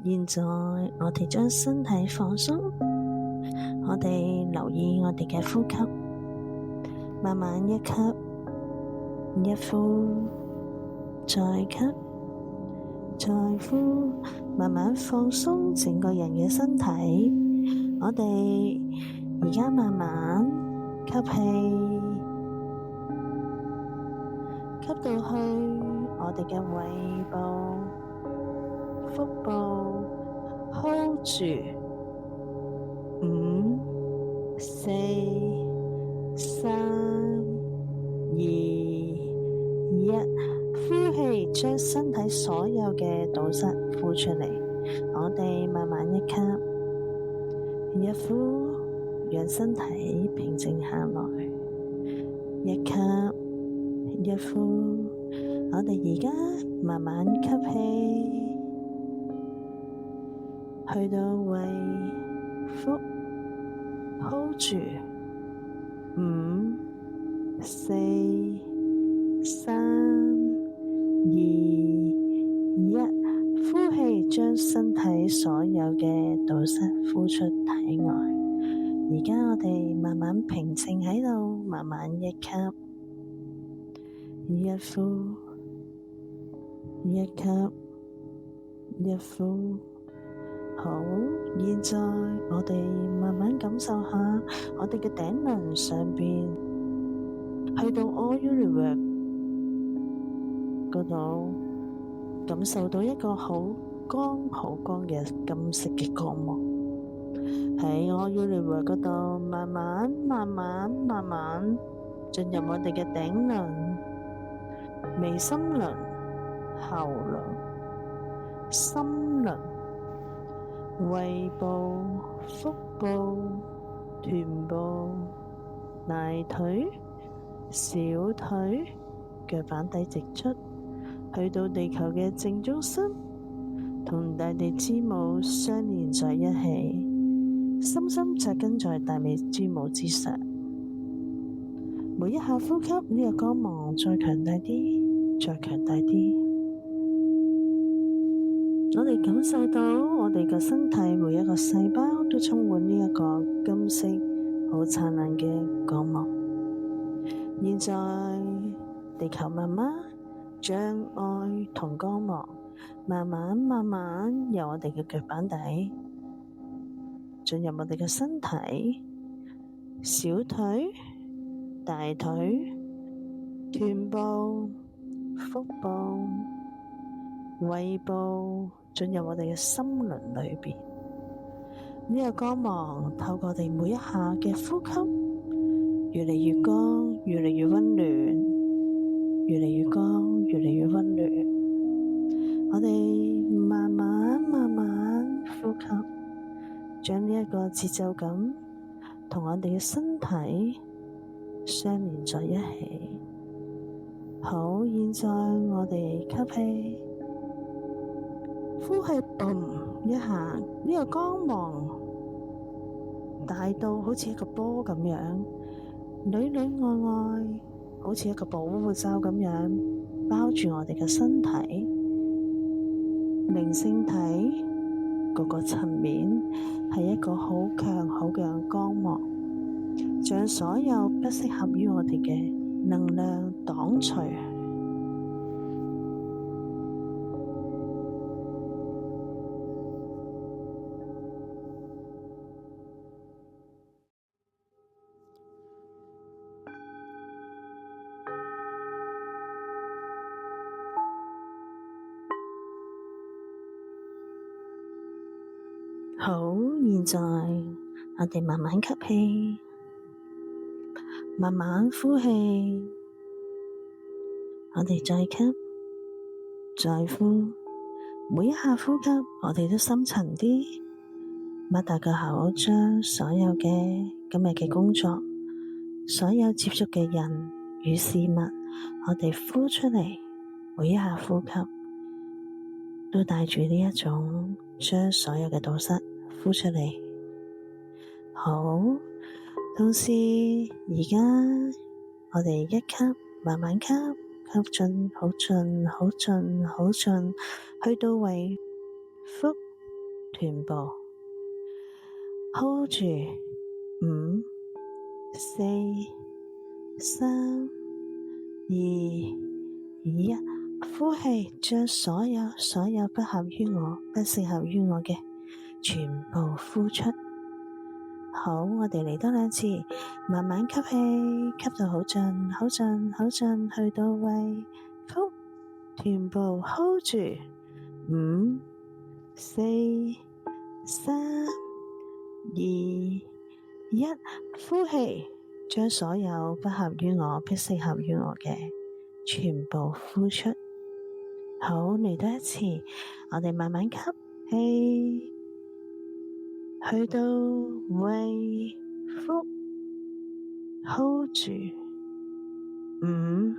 現在我哋將身體放鬆，我哋留意我哋嘅呼吸，慢慢一吸一呼，再吸再呼，慢慢放鬆整個人嘅身體。我哋而家慢慢吸氣，吸到去我哋嘅胃部、腹部 ，hold 住5、4、3、2、1，呼氣，將身體所有嘅堵塞呼出嚟。我哋慢慢一吸一呼，讓身體平靜下來。一吸一呼，我哋而家慢慢吸氣，去到胃、腹 ，hold 住5、4、3、2、1，呼氣，將身體所有嘅堵塞呼出體外。而家我哋慢慢平靜喺度，慢慢一吸一呼，一吸一呼。好，現在我哋慢慢感受下我哋嘅頂輪上邊，去到 All Universe 嗰度，感受到一個好光嘅金色嘅光芒。喺 All Universe 嗰度，慢慢進入我哋嘅頂輪、眉心輪、喉輪、心輪、胃部、腹部、臀部、大腿、小腿、腳板底直出，去到地球嘅正中心，同大地之母相連在一起，深深扎根在大地之母之上。每一下呼吸，呢個光芒再強大啲，再強大啲。我哋感受到我哋嘅身體每一個細胞都充滿呢一個金色好燦爛嘅光芒。現在地球媽媽將愛同光芒慢慢由我哋嘅腳板底進入我哋嘅身體，小腿、大腿、臀部、腹部、胃部，進入我哋嘅心輪裏邊。呢個光芒透過我哋每一下嘅呼吸，越嚟越光，越嚟越溫暖，越嚟越光，越嚟越溫暖。我哋慢慢呼吸，將呢一個節奏感同我哋嘅身體相連在一起。好，現在我哋吸氣，呼氣，嘣一下，呢個光芒大到好似一個波咁樣，裏外好似一個保護罩咁樣包住我哋嘅身體、靈性體各個層面，係一個好強嘅光芒，將所有不適合於我哋嘅能量擋除。好，現在我哋慢慢吸氣，慢慢呼氣，我哋再吸，再呼。每一下呼吸，我哋都深層啲，擘大個口，將所有嘅今日嘅工作，所有接觸嘅人與事物，我哋呼出嚟。每一下呼吸都帶住呢一種將所有嘅堵塞呼出嚟。好，同時而家我哋一吸，慢慢吸，吸進，好盡，去到胃、腹、臀部 ，hold 住5、4、3、2、1，呼氣，將所有不合於我、不適合於我嘅全部呼出。好，我哋嚟多2次，慢慢吸氣，吸到好盡，好盡，好盡，去到胃腹，臀部 hold 住5、4、3、2、1，呼氣，將所有不合於我、不適合於我嘅全部呼出。好，嚟多1次，我哋慢慢吸氣，去到胃腹 hold 住5、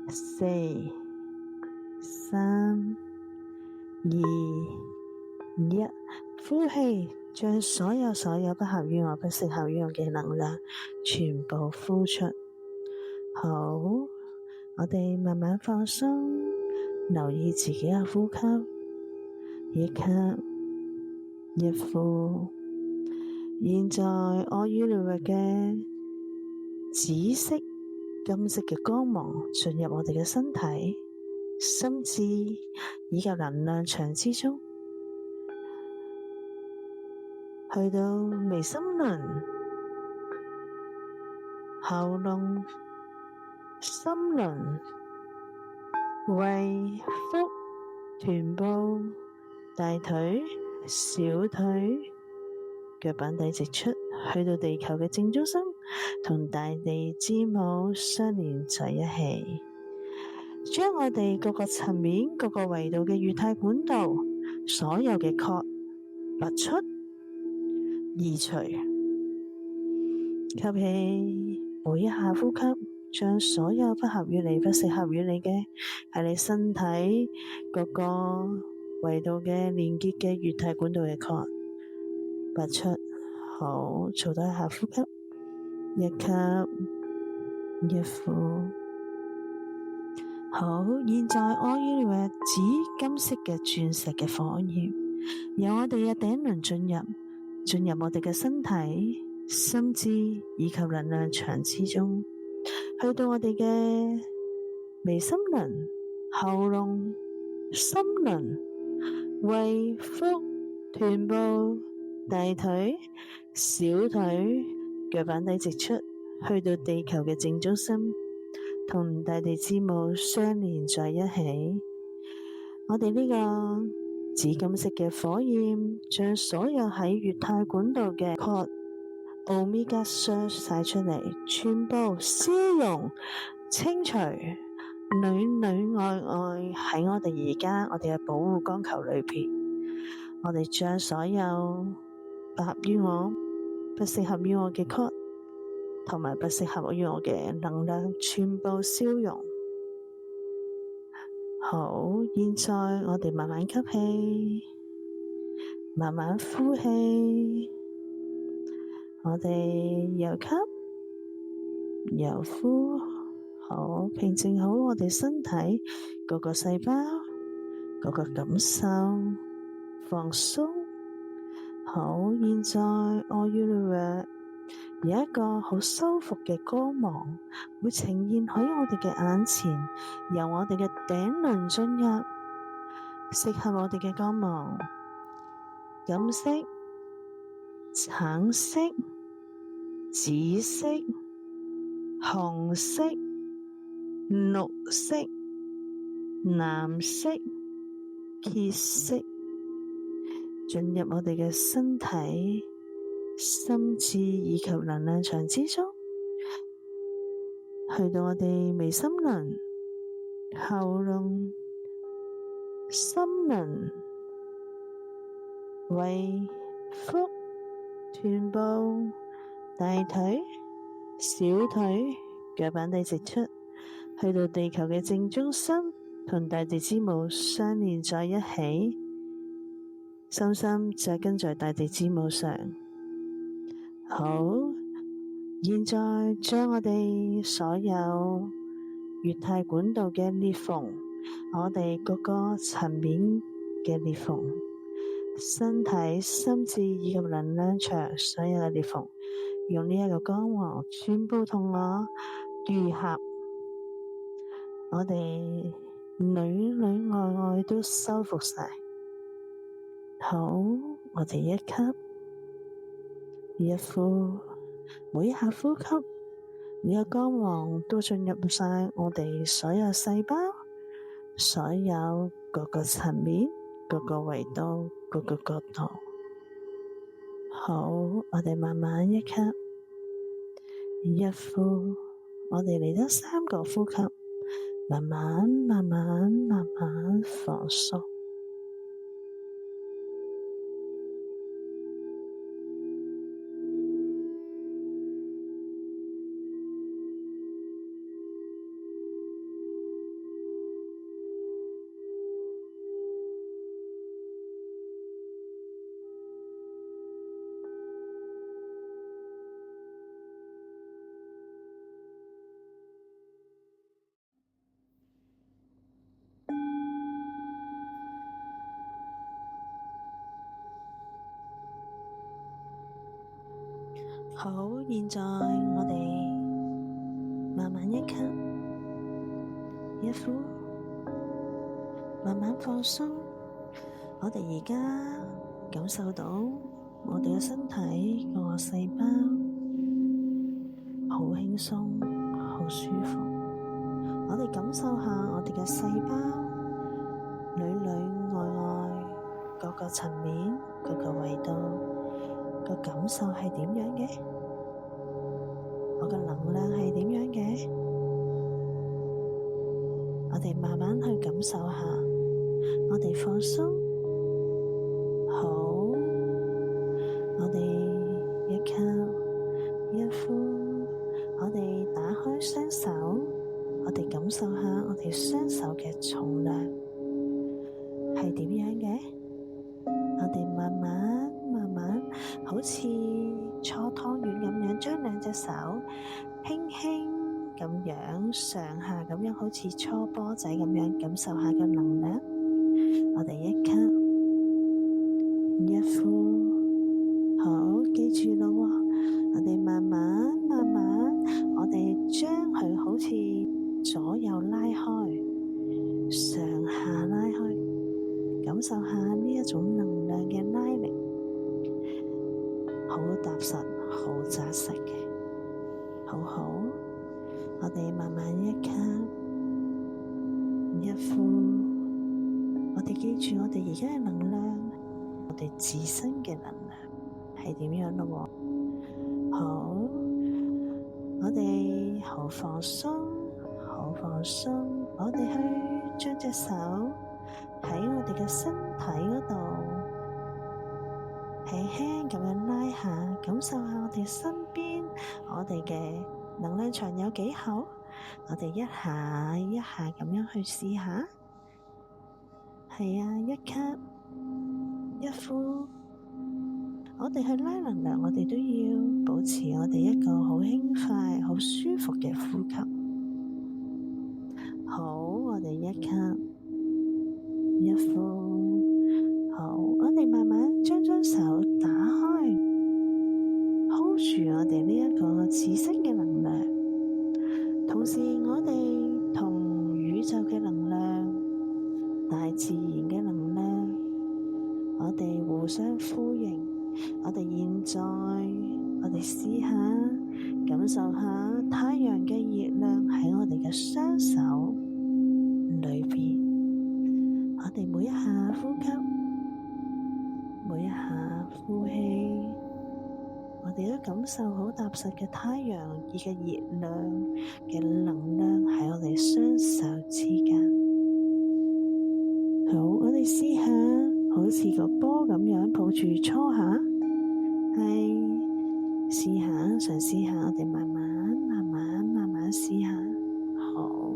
4、3、2、1，呼氣，將所有不合於我、不適合於我嘅能量全部呼出。好，我哋慢慢放鬆，留意自己嘅呼吸，一吸一呼。現在我與療癒嘅紫色、金色嘅光芒進入我哋嘅身體、心智以及能量場之中，去到眉心輪、喉嚨、心輪、胃腹、臀部、大腿、小腿、腳板底直出，去到地球嘅正中心，同大地之母相連在一起，將我哋各個層面、各個維度嘅液態管道，所有嘅殼拔出、移除。吸氣，每一下呼吸，將所有不合於你、不適合於你嘅喺你身體各個維度嘅連結嘅液態管道嘅殼拔出。好，做多一下呼吸，一吸一呼。好，現在我要你話紫金色嘅鑽石嘅火焰，由我哋嘅頂輪進入我哋嘅身體、心智以及能量場之中，去到我哋嘅眉心輪、喉嚨、心輪、胃腹、臀部、大腿、小腿、腳板底直出，去到地球嘅正中心，同大地之母相連在一起。我哋呢個紫金色嘅火焰，將所有喺液態管道嘅殼奧米加雙晒出嚟，全部消融清除，裏裏外外喺我哋而家我哋嘅保護光球裏邊，我哋將所有不合於我、不適合於我嘅殼同埋不適合於我嘅能量全部消融。好，現在我哋慢慢吸氣，慢慢呼氣，我哋又吸又呼。好，平靜好我哋身體各個細胞、各個感受，放鬆。好，現在我要你有一個好修復嘅光芒會呈現喺我哋嘅眼前，由我哋嘅頂輪進入，適合我哋嘅光芒，金色、橙色、紫色、紅色、綠色、藍色、褐色，進入我哋嘅身體、心智以及能量場之中，去到我哋眉心輪、喉嚨、心輪、胃腹、臀部、大腿、小腿、腳板底直出，去到地球嘅正中心，同大地之母相連在一起，深深紮根在大地之母上。好，現在將我哋所有液態管道嘅裂縫，我哋各個層面嘅裂縫，身體、心智以及能量場所有嘅裂縫，用呢一個光芒全部同我愈合，我哋裏裏外外都修復晒。好，我哋一吸一呼，每一下呼吸，呢個光芒都進入晒我哋所有細胞，所有各個層面、各個維度、各個角度。好，我哋慢慢一吸一呼，我哋嚟到3個呼吸，慢慢放鬆。好，現在我哋慢慢一吸一呼，慢慢放鬆。我哋而家感受到我哋嘅身體個細胞好輕鬆，好舒服。我哋感受下我哋嘅細胞裏裏外外各個層面、各個維度個感受係點樣嘅？我嘅能量係點樣嘅？我哋慢慢去感受下，我哋放鬆，好，我哋一吸一呼，我哋打開雙手，我哋感受下我哋雙手嘅重量係點樣嘅？我哋慢慢好似搓湯圓咁樣，將兩隻手輕輕咁樣上下咁樣，好似搓波仔咁樣，感受下個能量。我哋一吸一呼，好，記住咯喎，我哋慢慢，我哋將佢好似左右拉開，上下拉開，感受下呢一種能量嘅拉力，好踏實，好紮實嘅，好，我哋慢慢一吸一呼，我哋記住我哋而家嘅能量，我哋自身嘅能量係點樣咯喎？好，我哋好放鬆，我哋去將隻手喺我哋嘅身體嗰度輕輕咁樣拉下，感受下我哋身邊，我哋嘅能量場有幾厚？我哋一下一下咁樣去試下，係啊，一吸一呼，我哋去拉能量，我哋都要保持我哋一個好輕快、好舒服嘅呼吸。好，我哋一吸一呼，好，我哋慢慢將手打開，hold 住我哋呢一個自身嘅能量，同時我哋同宇宙嘅能量、大自然嘅能量，我哋互相呼應。我哋現在，我哋試下感受下太陽嘅熱量喺我哋嘅雙手裏邊。我哋每一下呼吸，每一下呼氣，我哋都感受好踏實嘅太陽嘅熱量嘅能量喺我哋雙手之間。好，我哋試下好似個波咁樣抱住搓下，試下嘗試下，我哋慢慢試下。好，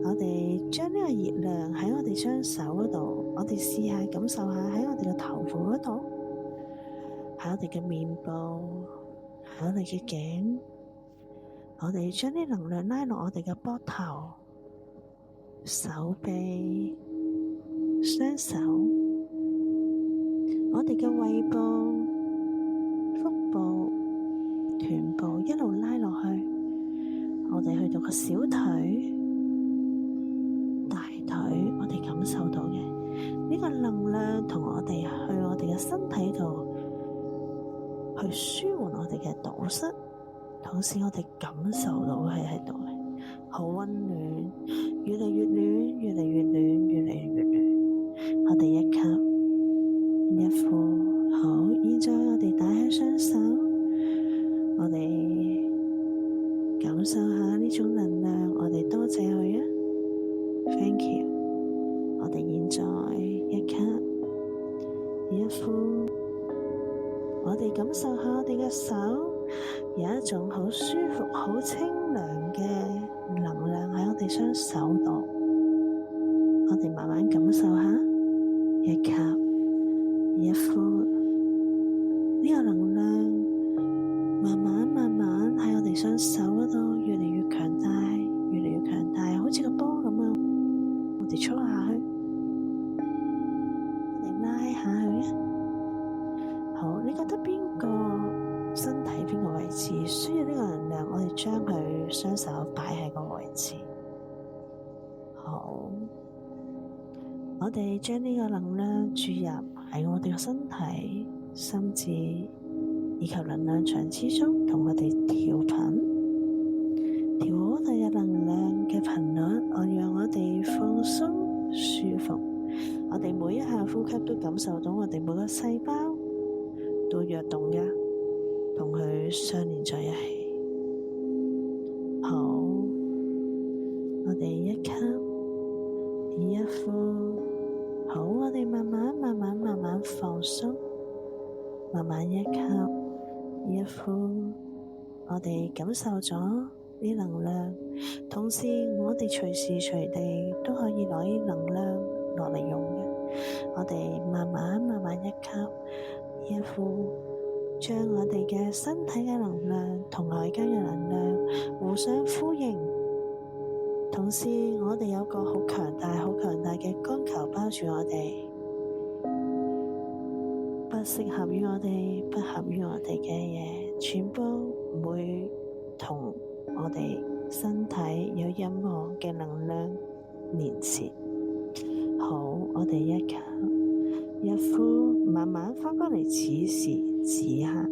我哋將呢個熱量喺我哋雙手嗰度，我哋試下感受下喺我哋嘅頭部嗰度，喺我哋嘅面部，喺我哋嘅頸，我哋將啲能量拉落我哋嘅膊頭、手臂、雙手，我哋嘅胃部、腹部、臀部一路拉落去，我哋去到個小腿、大腿，我哋感受到嘅呢個能量同我哋去我哋嘅身體度去舒緩我哋嘅堵塞，同時我哋感受到係喺度嘅，好溫暖，越嚟越暖，越嚟越暖，越嚟越暖。我哋一吸一呼，好，現在我哋打開雙手，我哋感受下呢種能量，我哋多謝佢啊 ，Thank you。我哋現在一吸一呼，我哋感受下我哋嘅手有一種好舒服、好清涼嘅能量喺我哋雙手度，我哋慢慢感受下，一吸一呼，呢個能量慢慢喺我哋雙手嗰度越嚟越強大，越嚟越強大，好似個波咁樣，我哋搓下去，我哋拉下去啊！好，你覺得邊個身體邊個位置需要呢個能量？我哋將佢雙手擺喺個位置。好，我哋將呢個能量注入喺我哋嘅身體、心智以及能量場之中，同我哋調頻，調好我哋嘅能量嘅頻率，我讓我哋放鬆舒服。我哋每一下呼吸都感受到我哋每個細胞都躍動嘅，同佢相連在一起。好，我哋一吸一呼，好，我哋慢慢放鬆，慢慢一吸一呼，我哋感受咗啲能量，同時我哋隨時隨地都可以攞啲能量落嚟用嘅。我哋慢慢一吸一呼，將我哋嘅身體嘅能量同外間嘅能量互相呼應，同時我哋有個好強大嘅光球包住我哋，不適合於我哋、不合於我哋嘅嘢，全部唔會同我哋身體有任何嘅能量連結。好，我哋一吸一呼，慢慢翻返嚟此時此刻，